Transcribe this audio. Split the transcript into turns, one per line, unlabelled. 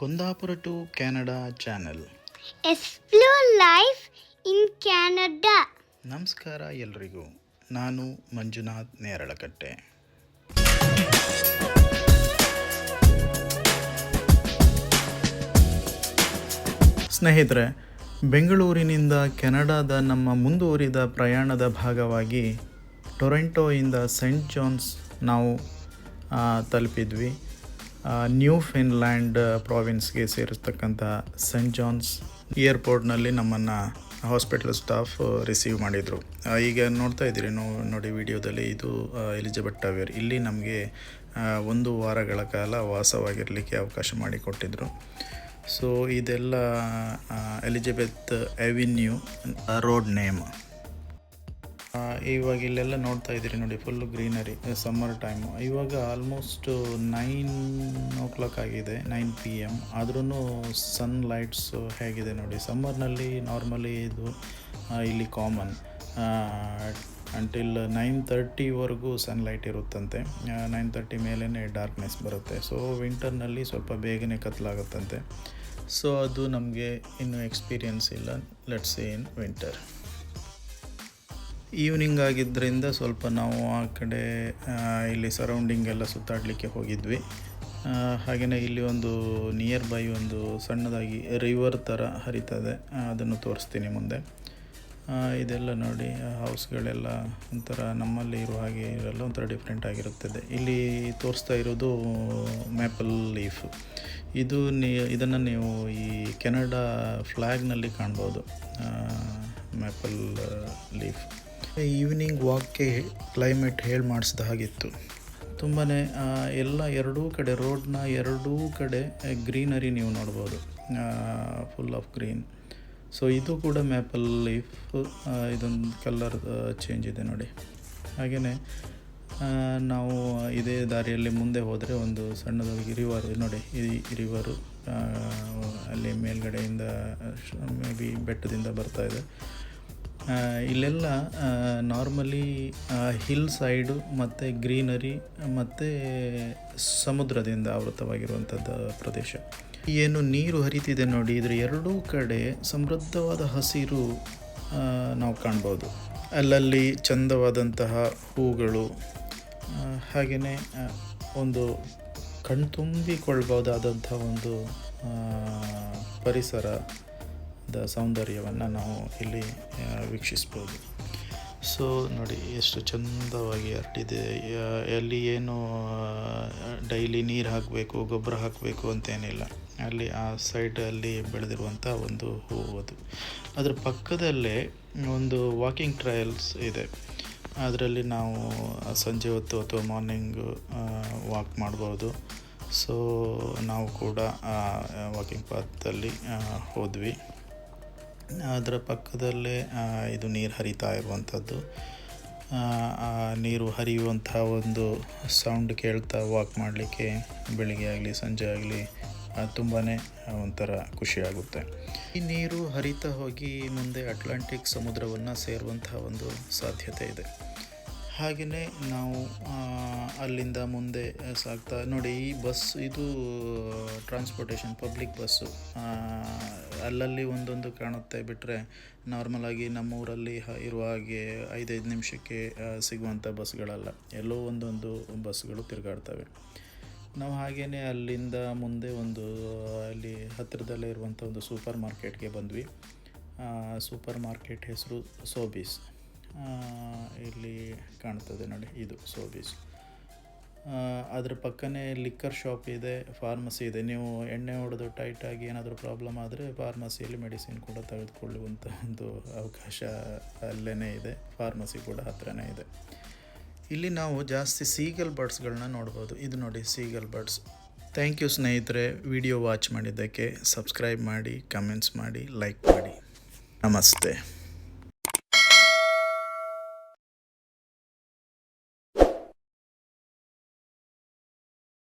Kundapura to Canada channel
explore life in Canada.
ನಮಸ್ಕಾರ ಎಲ್ರಿಗೂ. ನಾನು ಮಂಜುನಾಥ್ ನೇರಳಕಟ್ಟೆ. ಸ್ನೇಹಿತರೆ, ಬೆಂಗಳೂರಿನಿಂದ ಕೆನಡಾದ ನಮ್ಮ ಮುಂದುವರಿದ ಪ್ರಯಾಣದ ಭಾಗವಾಗಿ ಟೊರೆಂಟೊಯಿಂದ ಸೆಂಟ್ ಜಾನ್ಸ್ ನಾವು ತಲುಪಿದ್ವಿ. ನ್ಯೂ ಫಿನ್ಲ್ಯಾಂಡ್ ಪ್ರಾವಿನ್ಸ್ಗೆ ಸೇರಿರ್ತಕ್ಕಂಥ ಸೆಂಟ್ ಜಾನ್ಸ್ ಏರ್ಪೋರ್ಟ್ನಲ್ಲಿ ನಮ್ಮನ್ನು ಹಾಸ್ಪಿಟಲ್ ಸ್ಟಾಫ್ ರಿಸೀವ್ ಮಾಡಿದರು. ಈಗ ನೋಡ್ತಾ ಇದ್ದೀರಿ ನೋಡಿ ವಿಡಿಯೋದಲ್ಲಿ, ಇದು ಎಲಿಜಬೆತ್ ಟವರ್. ಇಲ್ಲಿ ನಮಗೆ 1 ವಾರಗಳ ಕಾಲ ವಾಸವಾಗಿರಲಿಕ್ಕೆ ಅವಕಾಶ ಮಾಡಿಕೊಟ್ಟಿದ್ರು. ಸೊ ಇದೆಲ್ಲ ಎಲಿಜಬೆತ್ ಅವೆನ್ಯೂ ರೋಡ್ ನೇಮ್. ಇವಾಗ ಇಲ್ಲೆಲ್ಲ ನೋಡ್ತಾ ಇದ್ದೀರಿ ನೋಡಿ, ಫುಲ್ಲು ಗ್ರೀನರಿ. Summer time. ಇವಾಗ ಆಲ್ಮೋಸ್ಟ್ 9 ಆಗಿದೆ, 9 PM. ಆದ್ರೂ ಸನ್ಲೈಟ್ಸು ಹೇಗಿದೆ ನೋಡಿ. ಸಮ್ಮರ್ನಲ್ಲಿ ನಾರ್ಮಲಿ ಇದು ಇಲ್ಲಿ ಕಾಮನ್ ಅಂಟಿಲ್ 9:30ವರೆಗೂ ಸನ್ಲೈಟ್ ಇರುತ್ತಂತೆ. 9:30 ಮೇಲೇ ಡಾರ್ಕ್ನೆಸ್ ಬರುತ್ತೆ. ಸೊ ವಿಂಟರ್ನಲ್ಲಿ ಸ್ವಲ್ಪ ಬೇಗನೆ ಕತ್ತಲಾಗುತ್ತಂತೆ. ಸೊ ಅದು ನಮಗೆ ಇನ್ನೂ ಎಕ್ಸ್ಪೀರಿಯನ್ಸ್ ಇಲ್ಲ. Let's see in winter. Evening ಆಗಿದ್ದರಿಂದ ಸ್ವಲ್ಪ ನಾವು ಆ ಕಡೆ ಇಲ್ಲಿ ಸರೌಂಡಿಂಗ್ ಎಲ್ಲ ಸುತ್ತಾಡಲಿಕ್ಕೆ ಹೋಗಿದ್ವಿ. ಹಾಗೆಯೇ ಇಲ್ಲಿ ಒಂದು ನಿಯರ್ ಬೈ ಒಂದು ಸಣ್ಣದಾಗಿ ರಿವರ್ ಥರ ಹರಿತದೆ, ಅದನ್ನು ತೋರಿಸ್ತೀನಿ ಮುಂದೆ. ಇದೆಲ್ಲ ನೋಡಿ, ಹೌಸ್ಗಳೆಲ್ಲ ಒಂಥರ ನಮ್ಮಲ್ಲಿ ಇರುವ ಹಾಗೆ ಇರಲ್ಲ, ಒಂಥರ ಡಿಫ್ರೆಂಟ್ ಆಗಿರುತ್ತದೆ. ಇಲ್ಲಿ ತೋರಿಸ್ತಾ ಇರೋದು ಮ್ಯಾಪಲ್ ಲೀಫ್. ಇದನ್ನು ನೀವು ಈ ಕೆನಡಾ ಫ್ಲ್ಯಾಗ್ನಲ್ಲಿ ಕಾಣ್ಬೋದು, ಮ್ಯಾಪಲ್ ಲೀಫ್. ಈವ್ನಿಂಗ್ ವಾಕ್ಗೆ ಕ್ಲೈಮೇಟ್ ಮಾಡಿಸಿದ ಹಾಗಿತ್ತು. ತುಂಬಾ ಎಲ್ಲ ಎರಡೂ ಕಡೆ, ರೋಡ್ನ ಎರಡೂ ಕಡೆ ಗ್ರೀನರಿ ನೀವು ನೋಡ್ಬೋದು, ಫುಲ್ ಆಫ್ ಗ್ರೀನ್. ಸೊ ಇದು ಕೂಡ ಮ್ಯಾಪಲ್ ಲೀಫ್. ಇದೊಂದು ಕಲರ್ ಚೇಂಜ್ ಇದೆ ನೋಡಿ. ಹಾಗೆಯೇ ನಾವು ಇದೇ ದಾರಿಯಲ್ಲಿ ಮುಂದೆ ಹೋದರೆ ಒಂದು ಸಣ್ಣದಾಗಿ ರಿವರ್ ನೋಡಿ. ಈ ರಿವರು ಅಲ್ಲಿ ಮೇಲ್ಗಡೆಯಿಂದ ಮೇ ಬಿ ಬೆಟ್ಟದಿಂದ ಬರ್ತಾ ಇದೆ. ಇಲ್ಲೆಲ್ಲ ನಾರ್ಮಲಿ ಹಿಲ್ ಸೈಡು ಮತ್ತು ಗ್ರೀನರಿ ಮತ್ತು ಸಮುದ್ರದಿಂದ ಆವೃತವಾಗಿರುವಂಥದ್ದು ಪ್ರದೇಶ. ಏನು ನೀರು ಹರಿತಿದೆ ನೋಡಿ, ಇದರ ಎರಡೂ ಕಡೆ ಸಮೃದ್ಧವಾದ ಹಸಿರು ನಾವು ಕಾಣ್ಬೋದು. ಅಲ್ಲಲ್ಲಿ ಚಂದವಾದಂತಹ ಹೂಗಳು, ಹಾಗೆಯೇ ಒಂದು ಕಣ್ತುಂಬಿಕೊಳ್ಬೋದಾದಂಥ ಒಂದು ಪರಿಸರದ ಸೌಂದರ್ಯವನ್ನು ನಾವು ಇಲ್ಲಿ ವೀಕ್ಷಿಸ್ಬೋದು. ಸೊ ನೋಡಿ ಎಷ್ಟು ಚಂದವಾಗಿ ಹರಡಿದೆ. ಅಲ್ಲಿ ಏನು ಡೈಲಿ ನೀರು ಹಾಕಬೇಕು, ಗೊಬ್ಬರ ಹಾಕಬೇಕು ಅಂತೇನಿಲ್ಲ. ಅಲ್ಲಿ ಆ ಸೈಡಲ್ಲಿ ಬೆಳೆದಿರುವಂಥ ಒಂದು ಹೂವು ಅದು. ಅದರ ಪಕ್ಕದಲ್ಲೇ ಒಂದು ವಾಕಿಂಗ್ ಟ್ರಯಲ್ಸ್ ಇದೆ. ಅದರಲ್ಲಿ ನಾವು ಸಂಜೆ ಹೊತ್ತು ಅಥವಾ ಮಾರ್ನಿಂಗು ವಾಕ್ ಮಾಡ್ಬೋದು. ಸೊ ನಾವು ಕೂಡ ವಾಕಿಂಗ್ ಪಾತಲ್ಲಿ ಹೋದ್ವಿ. ಅದರ ಪಕ್ಕದಲ್ಲೇ ಇದು ನೀರು ಹರಿತಾ ಇರುವಂಥದ್ದು. ನೀರು ಹರಿಯುವಂಥ ಒಂದು ಸೌಂಡ್ ಕೇಳ್ತಾ ವಾಕ್ ಮಾಡಲಿಕ್ಕೆ ಬೆಳಿಗ್ಗೆ ಆಗಲಿ ಸಂಜೆ ಆಗಲಿ ತುಂಬಾ ಒಂಥರ ಖುಷಿಯಾಗುತ್ತೆ. ಈ ನೀರು ಹರಿತಾ ಹೋಗಿ ಮುಂದೆ ಅಟ್ಲಾಂಟಿಕ್ ಸಮುದ್ರವನ್ನು ಸೇರುವಂಥ ಒಂದು ಸಾಧ್ಯತೆ ಇದೆ. ಹಾಗೆಯೇ ನಾವು ಅಲ್ಲಿಂದ ಮುಂದೆ ಸಾಗ್ತಾ ನೋಡಿ, ಈ ಬಸ್ ಇದು ಟ್ರಾನ್ಸ್ಪೋರ್ಟೇಷನ್ ಪಬ್ಲಿಕ್ ಬಸ್ಸು. ಅಲ್ಲಲ್ಲಿ ಒಂದೊಂದು ಕಾಣುತ್ತೆ, ಬಿಟ್ಟರೆ ನಾರ್ಮಲಾಗಿ ನಮ್ಮೂರಲ್ಲಿ ಇರುವ ಹಾಗೆ 5 ನಿಮಿಷಕ್ಕೆ ಸಿಗುವಂಥ ಬಸ್ಗಳಲ್ಲ. ಎಲ್ಲೋ ಒಂದೊಂದು ಬಸ್ಗಳು ತಿರುಗಾಡ್ತವೆ. ನಾವು ಹಾಗೆಯೇ ಅಲ್ಲಿಂದ ಮುಂದೆ ಅಲ್ಲಿ ಹತ್ತಿರದಲ್ಲೇ ಇರುವಂಥ ಒಂದು ಸೂಪರ್ ಮಾರ್ಕೆಟ್ಗೆ ಬಂದ್ವಿ. ಸೂಪರ್ ಮಾರ್ಕೆಟ್ ಹೆಸರು ಸೋಬೀಸ್. ಇಲ್ಲಿ ಕಾಣ್ತದೆ ನೋಡಿ, ಇದು ಸೋಬೀಸ್. ಅದರ ಪಕ್ಕನೇ ಲಿಕ್ಕರ್ ಶಾಪ್ ಇದೆ, ಫಾರ್ಮಸಿ ಇದೆ. ನೀವು ಎಣ್ಣೆ ಹೊಡೆದು ಟೈಟಾಗಿ ಏನಾದರೂ ಪ್ರಾಬ್ಲಮ್ ಆದರೆ ಫಾರ್ಮಸಿಯಲ್ಲಿ ಮೆಡಿಸಿನ್ ಕೂಡ ತೆಗೆದುಕೊಳ್ಳುವಂಥ ಒಂದು ಅವಕಾಶ ಅಲ್ಲೇ ಇದೆ. ಫಾರ್ಮಸಿ ಕೂಡ ಹತ್ರನೇ ಇದೆ. ಇಲ್ಲಿ ನಾವು ಜಾಸ್ತಿ ಸೀಗಲ್ ಬರ್ಡ್ಸ್ಗಳನ್ನ ನೋಡ್ಬೋದು. ಇದು ನೋಡಿ, ಸೀಗಲ್ ಬರ್ಡ್ಸ್. ಥ್ಯಾಂಕ್ ಯು ಸ್ನೇಹಿತರೆ, ವಿಡಿಯೋ ವಾಚ್ ಮಾಡಿದ್ದಕ್ಕೆ. ಸಬ್ಸ್ಕ್ರೈಬ್ ಮಾಡಿ, ಕಮೆಂಟ್ಸ್ ಮಾಡಿ, ಲೈಕ್ ಮಾಡಿ. ನಮಸ್ತೆ.